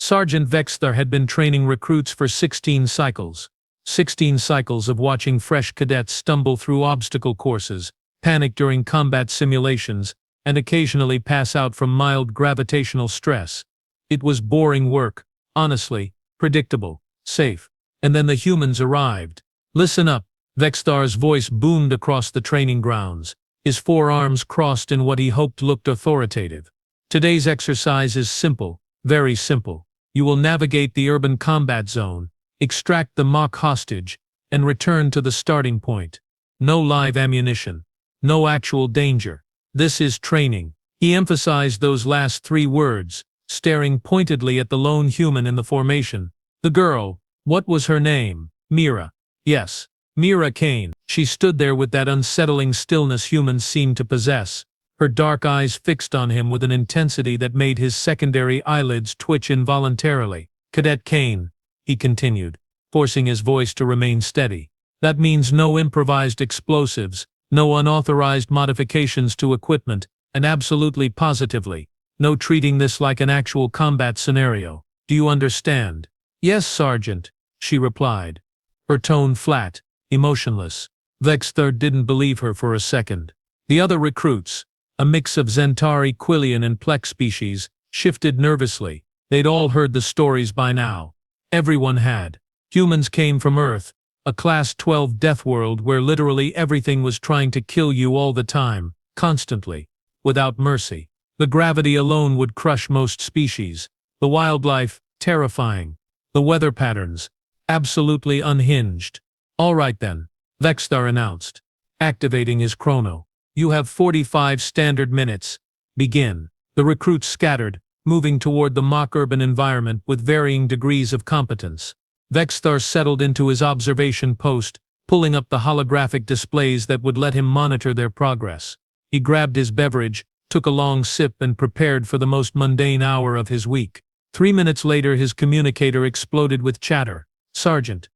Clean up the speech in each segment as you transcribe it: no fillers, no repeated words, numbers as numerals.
Sergeant Vex'thar had been training recruits for 16 cycles. 16 cycles of watching fresh cadets stumble through obstacle courses, panic during combat simulations, and occasionally pass out from mild gravitational stress. It was boring work, honestly, predictable, safe. And then the humans arrived. "Listen up," Vex'thar's voice boomed across the training grounds, his forearms crossed in what he hoped looked authoritative. "Today's exercise is simple, very simple. You will navigate the urban combat zone, extract the mock hostage, and return to the starting point. No live ammunition. No actual danger. This is training." He emphasized those last 3 words, staring pointedly at the lone human in the formation. The girl, what was her name? Mira. Yes, Mira Kane. She stood there with that unsettling stillness humans seem to possess, her dark eyes fixed on him with an intensity that made his secondary eyelids twitch involuntarily. "Cadet Kane," he continued, forcing his voice to remain steady. "That means no improvised explosives, no unauthorized modifications to equipment, and absolutely positively, no treating this like an actual combat scenario. Do you understand?" "Yes, Sergeant," she replied, her tone flat, emotionless. Vex'thar didn't believe her for a second. The other recruits, a mix of Zentari, Quillian, and Plex species, shifted nervously. They'd all heard the stories by now. Everyone had. Humans came from Earth, a Class 12 Deathworld where literally everything was trying to kill you all the time, constantly, without mercy. The gravity alone would crush most species. The wildlife, terrifying. The weather patterns, absolutely unhinged. "All right then," Vex'thar announced, activating his chrono. "You have 45 standard minutes. Begin." The recruits scattered, moving toward the mock urban environment with varying degrees of competence. Vex'thar settled into his observation post, pulling up the holographic displays that would let him monitor their progress. He grabbed his beverage, took a long sip, and prepared for the most mundane hour of his week. 3 minutes later his communicator exploded with chatter. Sergeant,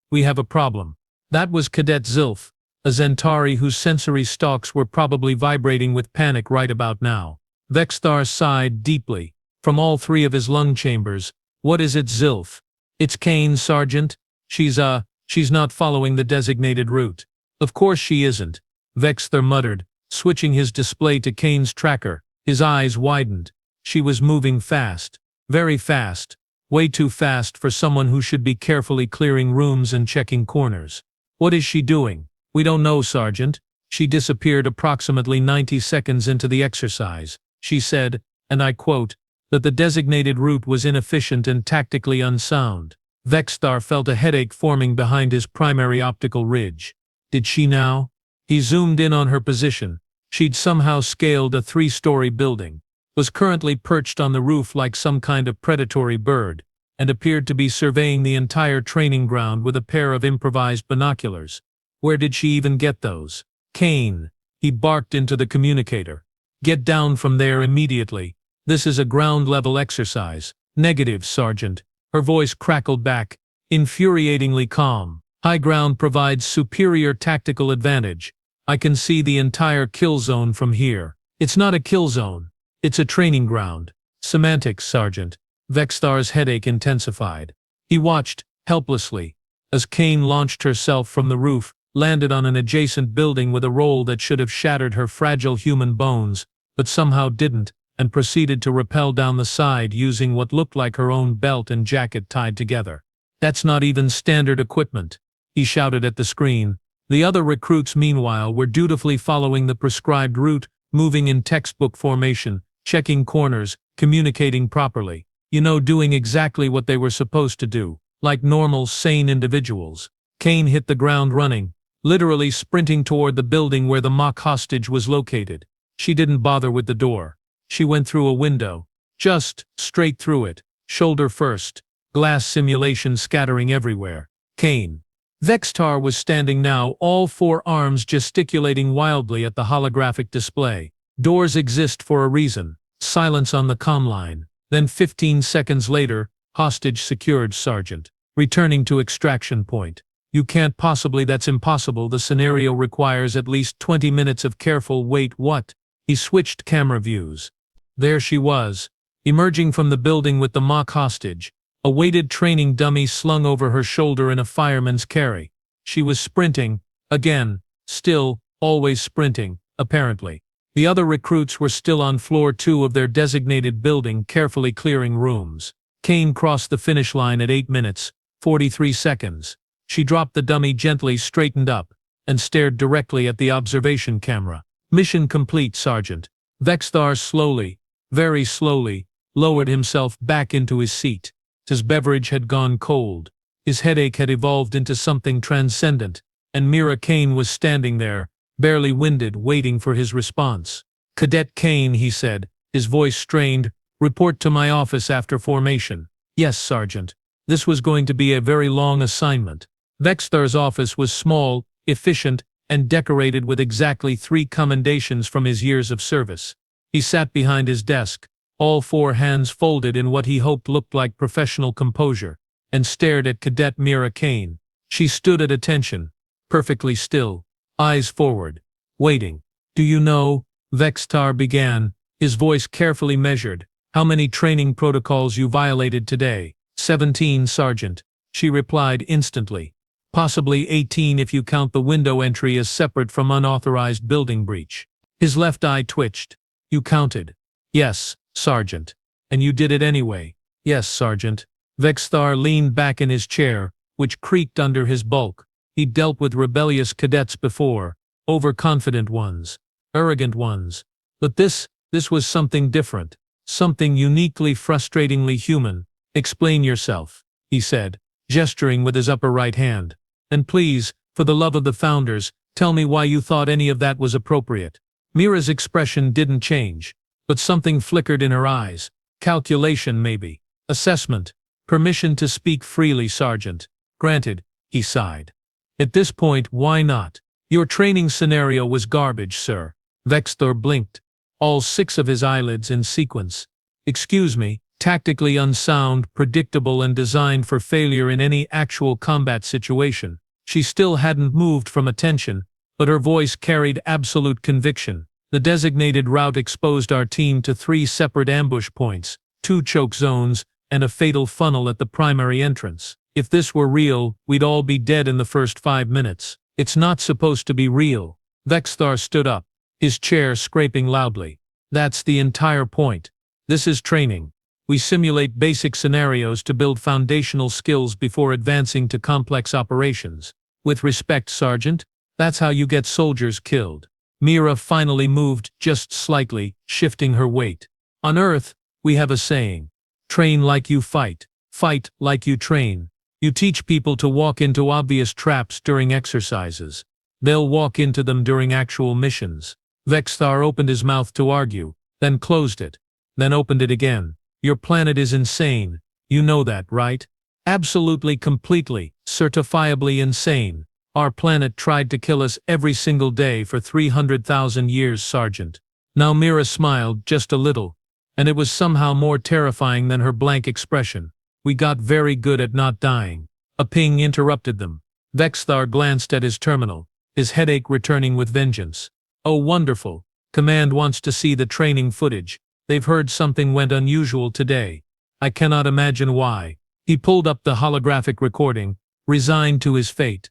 we have a problem." That was Cadet Zilf, a Zentari whose sensory stalks were probably vibrating with panic right about now. Vex'thar sighed deeply, from all 3 of his lung chambers. "What is it, Zilf?" "It's Kane, Sergeant. She's not following the designated route." "Of course she isn't," Vex'thar muttered, switching his display to Kane's tracker. His eyes widened. She was moving fast. Very fast. Way too fast for someone who should be carefully clearing rooms and checking corners. "What is she doing?" "We don't know, Sergeant. She disappeared approximately 90 seconds into the exercise. She said, and I quote, that the designated route was inefficient and tactically unsound." Vex'thar felt a headache forming behind his primary optical ridge. Did she now? He zoomed in on her position. She'd somehow scaled a 3-story building, was currently perched on the roof like some kind of predatory bird, and appeared to be surveying the entire training ground with a pair of improvised binoculars. Where did she even get those? "Kane," he barked into the communicator. "Get down from there immediately. This is a ground-level exercise." "Negative, Sergeant." Her voice crackled back, infuriatingly calm. "High ground provides superior tactical advantage. I can see the entire kill zone from here." "It's not a kill zone. It's a training ground." "Semantics, Sergeant." Vex'thar's headache intensified. He watched, helplessly, as Kane launched herself from the roof, landed on an adjacent building with a roll that should have shattered her fragile human bones, but somehow didn't, and proceeded to rappel down the side using what looked like her own belt and jacket tied together. "That's not even standard equipment," he shouted at the screen. The other recruits, meanwhile, were dutifully following the prescribed route, moving in textbook formation, checking corners, communicating properly. Doing exactly what they were supposed to do, like normal, sane individuals. Kane hit the ground running, literally sprinting toward the building where the mock hostage was located. She didn't bother with the door. She went through a window. Just straight through it, shoulder first, glass simulation scattering everywhere. Kane. Vex'thar was standing now, all 4 arms gesticulating wildly at the holographic display. "Doors exist for a reason." Silence on the comm line. Then 15 seconds later, "Hostage secured, Sergeant. Returning to extraction point." "You can't possibly, that's impossible. The scenario requires at least 20 minutes of careful wait." "What?" He switched camera views. There she was, emerging from the building with the mock hostage, a weighted training dummy slung over her shoulder in a fireman's carry. She was sprinting, again, still, always sprinting, apparently. The other recruits were still on floor 2 of their designated building, carefully clearing rooms. Kane crossed the finish line at 8 minutes, 43 seconds. She dropped the dummy gently, straightened up, and stared directly at the observation camera. Mission complete, Sergeant. Vex'thar slowly, very slowly, lowered himself back into his seat. His beverage had gone cold. His headache had evolved into something transcendent, and Mira Kane was standing there, barely winded, waiting for his response. "Cadet Kane," he said, his voice strained, "report to my office after formation." "Yes, Sergeant." This was going to be a very long assignment. Vex'thar's office was small, efficient, and decorated with exactly 3 commendations from his years of service. He sat behind his desk, all 4 hands folded in what he hoped looked like professional composure, and stared at Cadet Mira Kane. She stood at attention, perfectly still, eyes forward, waiting. "Do you know," Vex'thar began, his voice carefully measured, "how many training protocols you violated today?" 17, Sergeant," she replied instantly. "Possibly 18 if you count the window entry as separate from unauthorized building breach." His left eye twitched. "You counted?" "Yes, Sergeant." "And you did it anyway?" "Yes, Sergeant." Vex'thar leaned back in his chair, which creaked under his bulk. He'd dealt with rebellious cadets before, overconfident ones, arrogant ones. But this was something different, something uniquely frustratingly human. "Explain yourself," he said, gesturing with his upper right hand. "And please, for the love of the founders, tell me why you thought any of that was appropriate." Mira's expression didn't change, but something flickered in her eyes. "Calculation, maybe. Assessment. Permission to speak freely, Sergeant." "Granted," he sighed. "At this point, why not? Your training scenario was garbage, sir." Vex'thar blinked, all 6 of his eyelids in sequence. "Excuse me, tactically unsound, predictable, and designed for failure in any actual combat situation." She still hadn't moved from attention, but her voice carried absolute conviction. "The designated route exposed our team to 3 separate ambush points, 2 choke zones, and a fatal funnel at the primary entrance. If this were real, we'd all be dead in the first 5 minutes. It's not supposed to be real." Vex'thar stood up, his chair scraping loudly. "That's the entire point. This is training. We simulate basic scenarios to build foundational skills before advancing to complex operations. With respect, Sergeant, that's how you get soldiers killed." Mira finally moved just slightly, shifting her weight. "On Earth, we have a saying. Train like you fight. Fight like you train. You teach people to walk into obvious traps during exercises. They'll walk into them during actual missions." Vex'thar opened his mouth to argue, then closed it, then opened it again. "Your planet is insane. You know that, right? Absolutely, completely, certifiably insane. Our planet tried to kill us every single day for 300,000 years, Sergeant." Now Mira smiled just a little, and it was somehow more terrifying than her blank expression. "We got very good at not dying." A ping interrupted them. Vex'thar glanced at his terminal, his headache returning with vengeance. "Oh, wonderful. Command wants to see the training footage. They've heard something went unusual today. I cannot imagine why." He pulled up the holographic recording, resigned to his fate.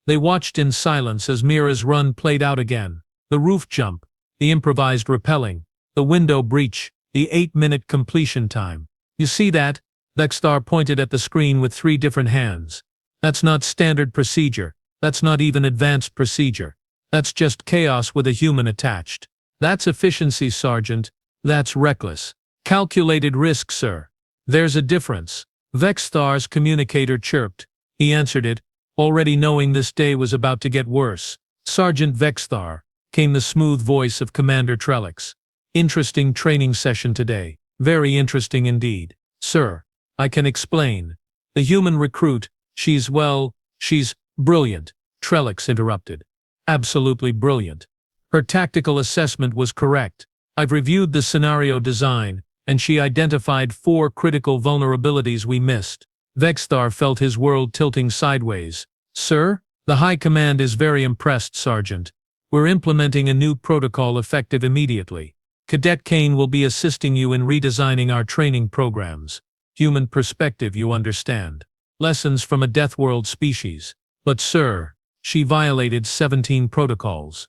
They watched in silence as Mira's run played out again. The roof jump, the improvised rappelling, the window breach, the 8-minute completion time. "You see that?" Vex'thar pointed at the screen with 3 different hands. "That's not standard procedure. That's not even advanced procedure. That's just chaos with a human attached. That's efficiency, Sergeant. That's reckless. Calculated risk, sir. There's a difference." Vex'thar's communicator chirped. He answered it, already knowing this day was about to get worse. "Sergeant Vex'thar," came the smooth voice of Commander Trellix. "Interesting training session today. Very interesting indeed." "Sir, I can explain. The human recruit, she's brilliant," Trellix interrupted. "Absolutely brilliant. Her tactical assessment was correct. I've reviewed the scenario design, and she identified 4 critical vulnerabilities we missed." Vex'thar felt his world tilting sideways. "Sir, the High Command is very impressed, Sergeant. We're implementing a new protocol effective immediately. Cadet Kane will be assisting you in redesigning our training programs. Human perspective, you understand. Lessons from a Deathworld species. But sir, she violated 17 protocols.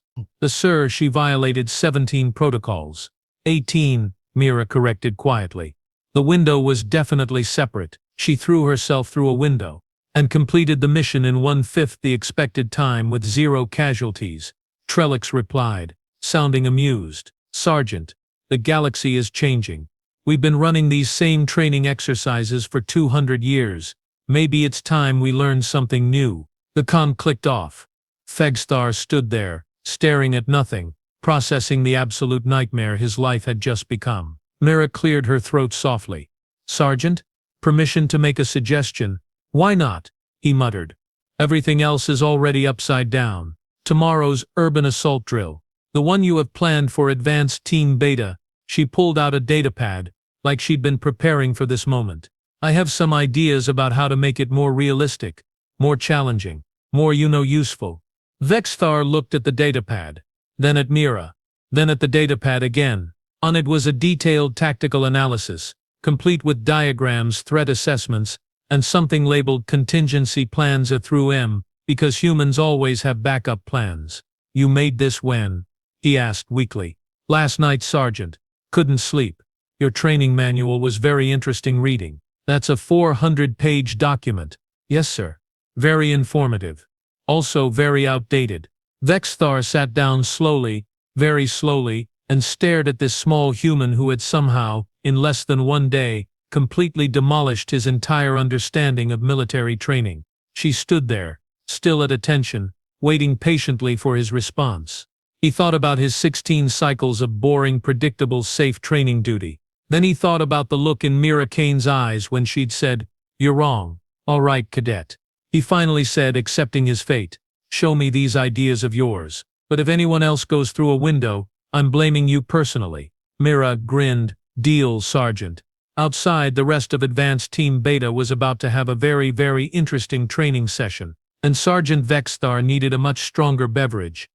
She violated 17 protocols. 18, Mira corrected quietly. The window was definitely separate. She threw herself through a window and completed the mission in 1/5 the expected time with 0 casualties. Trellix replied, sounding amused. Sergeant, the galaxy is changing. We've been running these same training exercises for 200 years. Maybe it's time we learn something new. The comm clicked off. Vex'thar stood there, staring at nothing, processing the absolute nightmare his life had just become. Mira cleared her throat softly. Sergeant, permission to make a suggestion. Why not? He muttered. Everything else is already upside down. Tomorrow's urban assault drill. The one you have planned for Advanced Team Beta. She pulled out a datapad, like she'd been preparing for this moment. I have some ideas about how to make it more realistic, more challenging, more useful. Vex'thar looked at the datapad, then at Mira, then at the datapad again. On it was a detailed tactical analysis, complete with diagrams, threat assessments, and something labeled contingency plans A through M, because humans always have backup plans. You made this when? He asked weakly. Last night, Sergeant. Couldn't sleep. Your training manual was very interesting reading. That's a 400-page document. Yes, sir. Very informative. Also very outdated. Vex'thar sat down slowly, very slowly, and stared at this small human who had somehow, in less than 1 day, completely demolished his entire understanding of military training. She stood there, still at attention, waiting patiently for his response. He thought about his 16 cycles of boring, predictable, safe training duty. Then he thought about the look in Mira Kane's eyes when she'd said, "You're wrong." "All right, cadet." He finally said, accepting his fate. "Show me these ideas of yours. But if anyone else goes through a window, I'm blaming you personally." Mira grinned. "Deal, Sergeant." Outside, the rest of Advanced Team Beta was about to have a very, very interesting training session, and Sergeant Vex'thar needed a much stronger beverage.